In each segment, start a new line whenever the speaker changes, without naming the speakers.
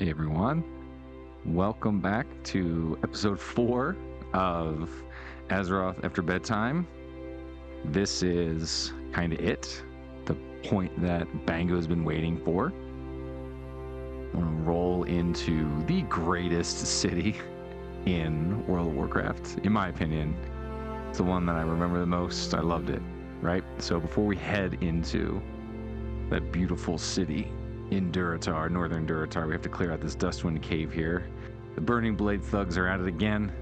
Hey everyone, welcome back to episode 4 of Azeroth After Bedtime. This is kind of it, the point that Bango has been waiting for. I want to roll into the greatest city in World of Warcraft, in my opinion. It's the one that I remember the most. I loved it, right? So before we head into that beautiful city in Durotar, northern Durotar, we have to clear out this Dustwind cave here. The Burning Blade thugs are at it again.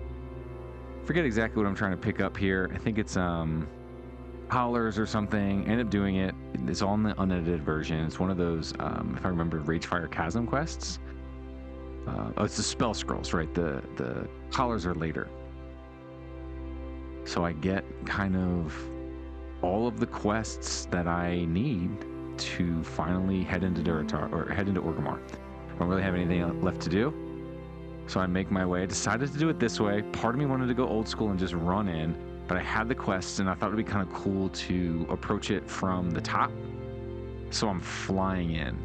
Forget exactly what I'm trying to pick up here. I think it's Howlers or something. End up doing it. It's all in the unedited version. It's one of those, if I remember, Ragefire Chasm quests. Oh, it's the spell scrolls, right? The Howlers are later. So I get kind of all of the quests that I need to finally head into Durotar, or head into Orgrimmar. I don't really have anything left to do, so I make my way. I decided to do it this way. Part of me wanted to go old school and just run in, but I had the quests and I thought it'd be kind of cool to approach it from the top, so I'm flying in.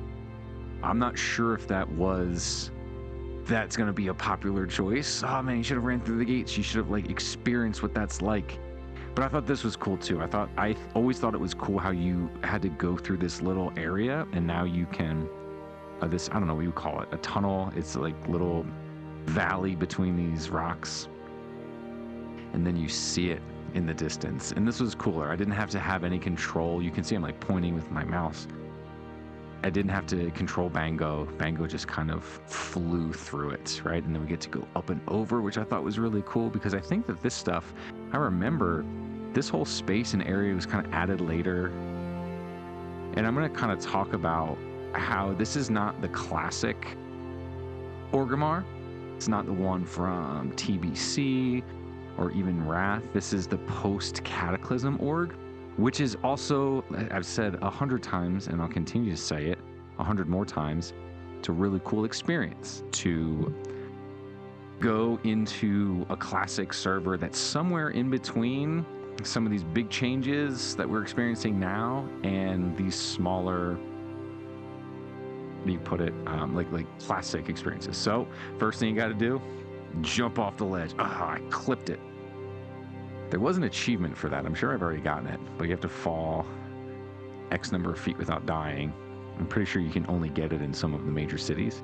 I'm not sure if that's going to be a popular choice. Oh man, you should have ran through the gates. You should have experienced what that's like. But I thought this was cool too. I always thought it was cool how you had to go through this little area, and now you can, I don't know what you call it, a tunnel. It's like little valley between these rocks, and then you see it in the distance. And this was cooler. I didn't have to have any control. You can see I'm pointing with my mouse. I didn't have to control Bango. Bango just kind of flew through it, right? And then we get to go up and over, which I thought was really cool, because I think that this stuff, I remember this whole space and area was kind of added later. And I'm going to kind of talk about how this is not the classic Orgrimmar. It's not the one from TBC or even Wrath. This is the post-Cataclysm org, which is also, I've said 100 times, and I'll continue to say it 100 more times, it's a really cool experience to go into a classic server that's somewhere in between some of these big changes that we're experiencing now and these smaller, you put it, like classic experiences. So first thing you got to do, jump off the ledge. I clipped it. There was an achievement for that. I'm sure I've already gotten it, but you have to fall X number of feet without dying. I'm pretty sure you can only get it in some of the major cities,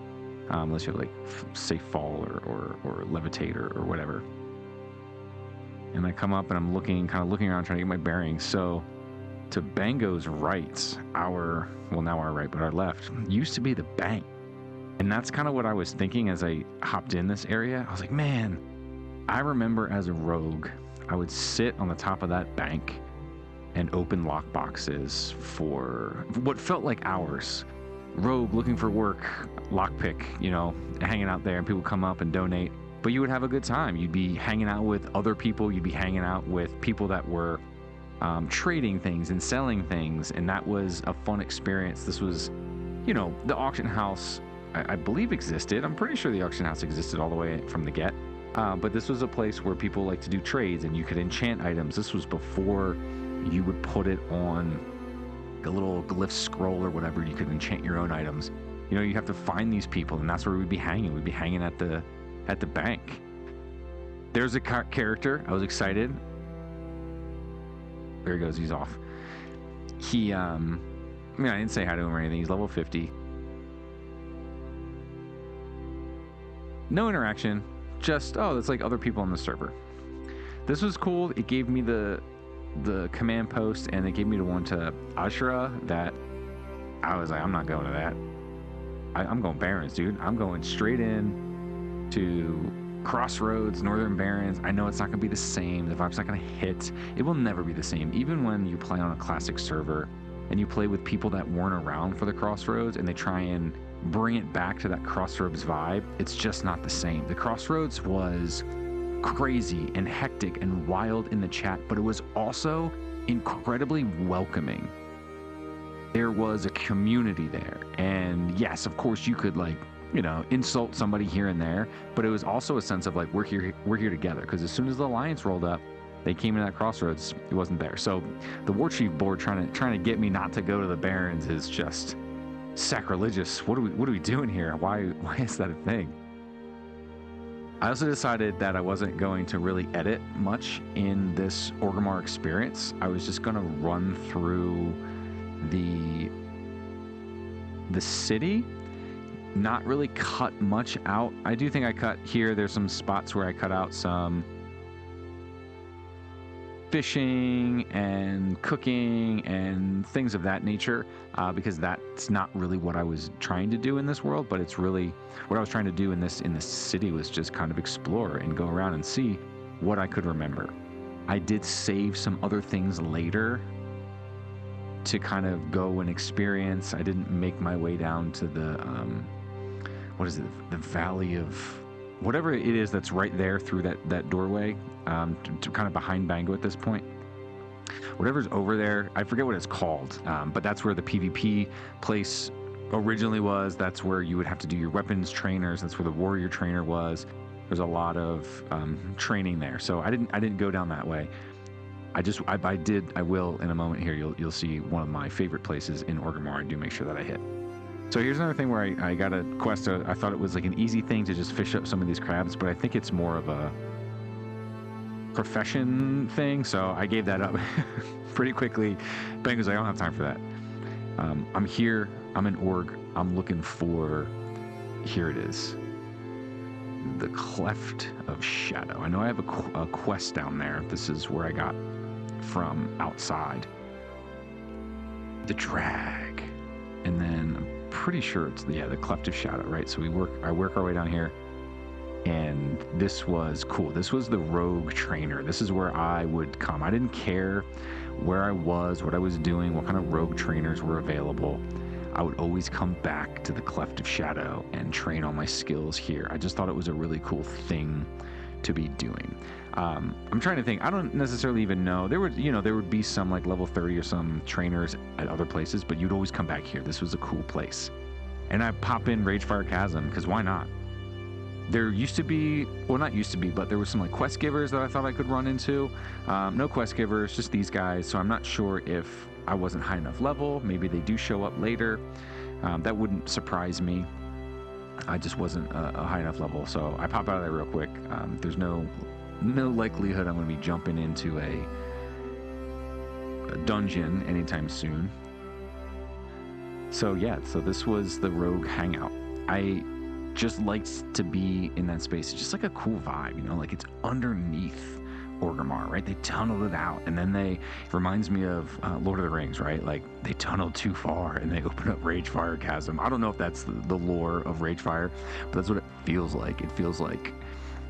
unless you have say fall or levitate or whatever. And I come up and I'm looking around, trying to get my bearings. So to Bango's right, our right, but our left used to be the bank. And that's kind of what I was thinking as I hopped in this area. I was like, man, I remember as a rogue, I would sit on the top of that bank and open lockboxes for what felt like hours. Rogue looking for work, lockpick, hanging out there, and people come up and donate. But you would have a good time. You'd be hanging out with other people. You'd be hanging out with people that were trading things and selling things, and that was a fun experience. This was, the auction house, I believe existed. I'm pretty sure the auction house existed all the way from the get. But this was a place where people like to do trades, and you could enchant items. This was before you would put it on a little glyph scroll or whatever. You could enchant your own items. You have to find these people, and that's where we'd be hanging. We'd be hanging at the bank. There's a character. I was excited. There he goes. He's off. He, I didn't say hi to him or anything. He's level 50. No interaction. Just, that's like other people on the server. This was cool. It gave me the command post, and it gave me the one to Ashura that I was like, I'm not going to that. I'm going Barrens, dude. I'm going straight in to Crossroads, Northern Barrens. I know it's not going to be the same. The vibe's not going to hit. It will never be the same. Even when you play on a classic server and you play with people that weren't around for the Crossroads and they try and bring it back to that Crossroads vibe, it's just not the same. The Crossroads was crazy and hectic and wild in the chat, but it was also incredibly welcoming. There was a community there, and yes, of course you could insult somebody here and there, but it was also a sense of we're here together, because as soon as the Alliance rolled up, they came in that Crossroads, it wasn't there. So the War Chief board trying to get me not to go to the Barrens is just sacrilegious. What are we doing here? Why is that a thing? I also decided that I wasn't going to really edit much in this Orgrimmar experience. I was just going to run through the city, not really cut much out. I do think I cut here. There's some spots where I cut out some fishing and cooking and things of that nature, because that's not really what I was trying to do in this world, but it's really what I was trying to do in this city was just kind of explore and go around and see what I could remember. I did save some other things later to kind of go and experience. I didn't make my way down to the what is it, the valley of whatever it is that's right there through that doorway, to kind of behind Bango at this point. Whatever's over there, I forget what it's called, but that's where the PvP place originally was. That's where you would have to do your weapons trainers. That's where the warrior trainer was. There's a lot of training there. So I didn't go down that way. I will in a moment here. You'll see one of my favorite places in Orgrimmar. I do make sure that I hit. So here's another thing where I got a quest. I thought it was like an easy thing to just fish up some of these crabs, but I think it's more of a profession thing. So I gave that up pretty quickly. Bango's like, I don't have time for that. I'm here. I'm in Org. I'm looking for. Here it is. The Cleft of Shadow. I know I have a quest down there. This is where I got from outside. The Drag. And then I'm pretty sure it's the Cleft of Shadow, right? So I work our way down here. And this was cool. This was the rogue trainer. This is where I would come. I didn't care where I was, what I was doing, what kind of rogue trainers were available. I would always come back to the Cleft of Shadow and train all my skills here. I just thought it was a really cool thing to be doing. I'm trying to think. I don't necessarily even know. There would be some like level 30 or some trainers at other places, but you'd always come back here. This was a cool place. And I pop in Ragefire Chasm, because why not? There used to be, well, not used to be, but there was some like quest givers that I thought I could run into. No quest givers, just these guys. So I'm not sure if I wasn't high enough level. Maybe they do show up later. That wouldn't surprise me. I just wasn't a high enough level. So I pop out of there real quick. There's no likelihood I'm going to be jumping into a dungeon anytime soon. So yeah, so this was the rogue hangout. I just liked to be in that space. It's just like a cool vibe, like it's underneath Orgrimmar, right? They tunneled it out, and then it reminds me of Lord of the Rings, right? Like they tunneled too far and they opened up Ragefire Chasm. I don't know if that's the lore of Ragefire, but that's what it feels like. It feels like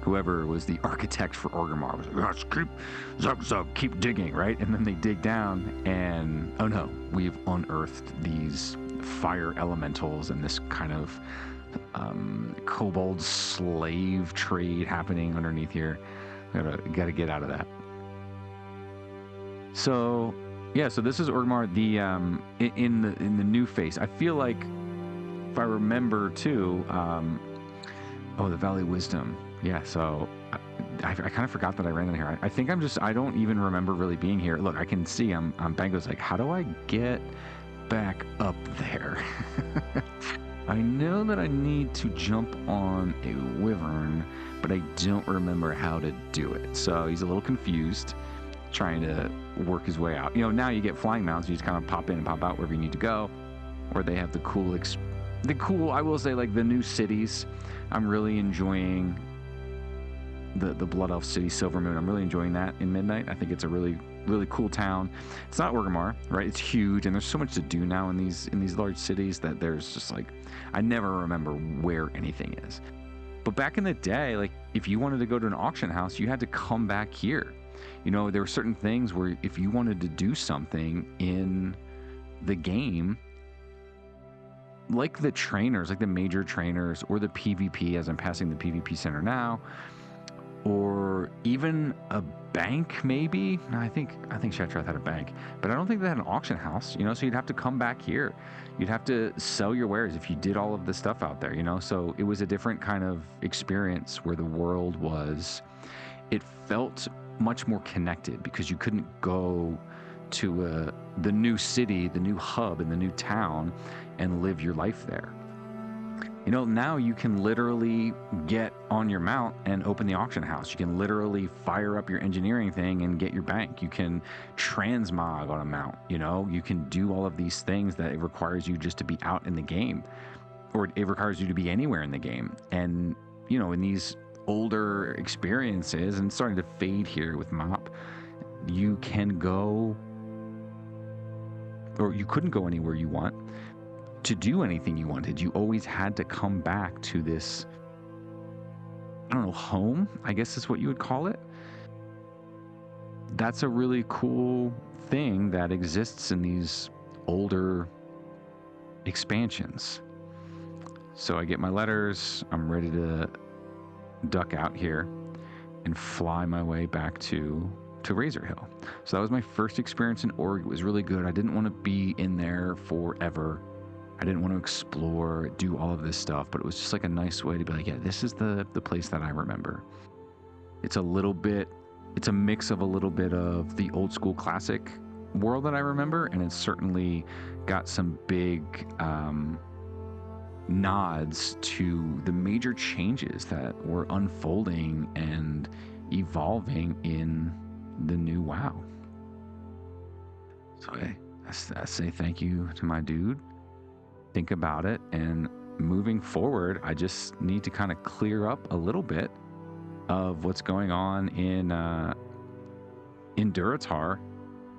whoever was the architect for Orgrimmar was like, keep digging, right? And then they dig down, and oh no, we've unearthed these fire elementals and this kind of kobold slave trade happening underneath here. Gotta get out of that. So yeah, so this is Orgrimmar, the in the new face. I feel like if I remember too, the Valley of Wisdom. Yeah, so I kind of forgot that I ran in here. I think I don't even remember really being here. Look, I can see I'm Bango's like, how do I get back up there? I know that I need to jump on a wyvern, but I don't remember how to do it. So he's a little confused, trying to work his way out. Now you get flying mounts, you just kind of pop in and pop out wherever you need to go. Or they have the cool, I will say, like the new cities. I'm really enjoying the Blood Elf city, Silvermoon. I'm really enjoying that in Midnight. I think it's a really, really cool town. It's not Orgrimmar, right? It's huge, and there's so much to do now in these large cities that there's just like, I never remember where anything is. But back in the day, like if you wanted to go to an auction house, you had to come back here. There were certain things where if you wanted to do something in the game, like the trainers, like the major trainers, or the PvP, as I'm passing the PvP center now, or even a bank, maybe. No, I think Shattrath had a bank, but I don't think they had an auction house. So you'd have to come back here. You'd have to sell your wares if you did all of the stuff out there. So it was a different kind of experience where the world was. It felt much more connected because you couldn't go to the new city, the new hub, and the new town, and live your life there. You know, now you can literally get on your mount and open the auction house. You can literally fire up your engineering thing and get your bank. You can transmog on a mount, you know? You can do all of these things that it requires you just to be out in the game, or it requires you to be anywhere in the game. And, you know, in these older experiences, and it's starting to fade here with MOP, you can go, or you couldn't go anywhere you want to do anything you wanted. You always had to come back to this, I don't know, home, I guess is what you would call it. That's a really cool thing that exists in these older expansions. So I get my letters, I'm ready to duck out here and fly my way back to Razor Hill. So that was my first experience in Org. It was really good. I didn't want to be in there forever. I didn't want to explore, do all of this stuff, but it was just like a nice way to be like, yeah, this is the place that I remember. It's a mix of a little bit of the old school classic world that I remember, and it's certainly got some big nods to the major changes that were unfolding and evolving in the new WoW. So I say thank you to my dude. Think about it, and moving forward, I just need to kind of clear up a little bit of what's going on in Durotar,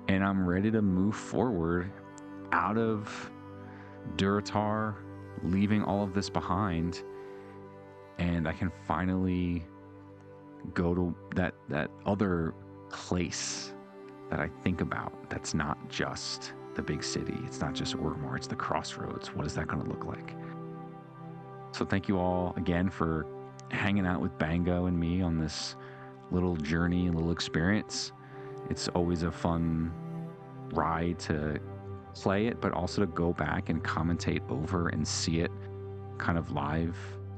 and I'm ready to move forward out of Durotar, leaving all of this behind, and I can finally go to that other place that I think about that's not just the big city. It's not just Orgrimmar, it's the crossroads. What is that going to look like? So thank you all again for hanging out with Bango and me on this little journey and little experience. It's always a fun ride to play it, but also to go back and commentate over and see it kind of live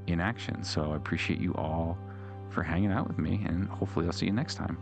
in action. So I appreciate you all for hanging out with me, and hopefully I'll see you next time.